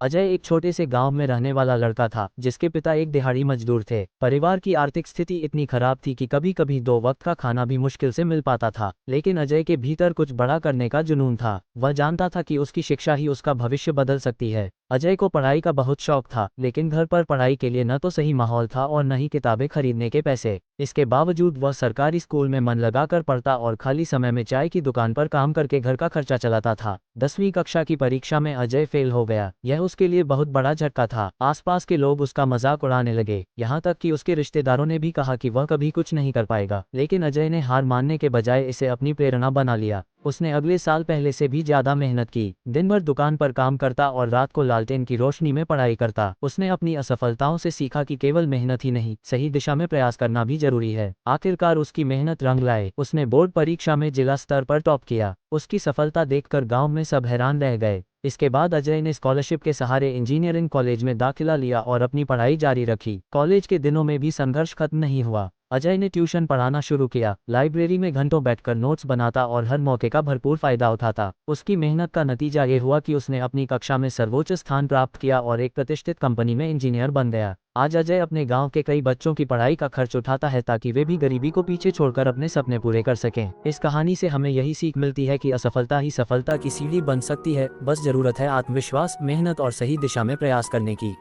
अजय एक छोटे से गांव में रहने वाला लड़का था जिसके पिता एक दिहाड़ी मजदूर थे। परिवार की आर्थिक स्थिति इतनी खराब थी कि कभी कभी 2 वक्त का खाना भी मुश्किल से मिल पाता था। लेकिन अजय के भीतर कुछ बड़ा करने का जुनून था। वह जानता था कि उसकी शिक्षा ही उसका भविष्य बदल सकती है। अजय को पढ़ाई का बहुत शौक था, लेकिन घर पर पढ़ाई के लिए न तो सही माहौल था और न ही किताबें खरीदने के पैसे। इसके बावजूद वह सरकारी स्कूल में मन लगाकर पढ़ता और खाली समय में चाय की दुकान पर काम करके घर का खर्चा चलाता था। 10वीं कक्षा की परीक्षा में अजय फेल हो गया। यह उसके लिए बहुत बड़ा झटका था। आसपास के लोग उसका मजाक उड़ाने लगे, यहाँ तक कि उसके रिश्तेदारों ने भी कहा कि वह कभी कुछ नहीं कर पाएगा। लेकिन अजय ने हार मानने के बजाय इसे अपनी प्रेरणा बना लिया। उसने अगले साल पहले से भी ज्यादा मेहनत की। दिन भर दुकान पर काम करता और रात को लालटेन की रोशनी में पढ़ाई करता। उसने अपनी असफलताओं से सीखा कि केवल मेहनत ही नहीं, सही दिशा में प्रयास करना भी जरूरी है। आखिरकार उसकी मेहनत रंग लाए। उसने बोर्ड परीक्षा में जिला स्तर पर टॉप किया। उसकी सफलता देखकर गांव में सब हैरान रह गए। इसके बाद अजय ने स्कॉलरशिप के सहारे इंजीनियरिंग कॉलेज में दाखिला लिया और अपनी पढ़ाई जारी रखी। कॉलेज के दिनों में भी संघर्ष खत्म नहीं हुआ। अजय ने ट्यूशन पढ़ाना शुरू किया, लाइब्रेरी में घंटों बैठकर नोट्स बनाता और हर मौके का भरपूर फायदा उठाता। उसकी मेहनत का नतीजा ये हुआ कि उसने अपनी कक्षा में सर्वोच्च स्थान प्राप्त किया और एक प्रतिष्ठित कंपनी में इंजीनियर बन गया। आज अजय अपने गांव के कई बच्चों की पढ़ाई का खर्च उठाता है ताकि वे भी गरीबी को पीछे छोड़कर अपने सपने पूरे कर सकें। इस कहानी से हमें यही सीख मिलती है कि असफलता ही सफलता की सीढ़ी बन सकती है। बस जरूरत है आत्मविश्वास, मेहनत और सही दिशा में प्रयास करने की।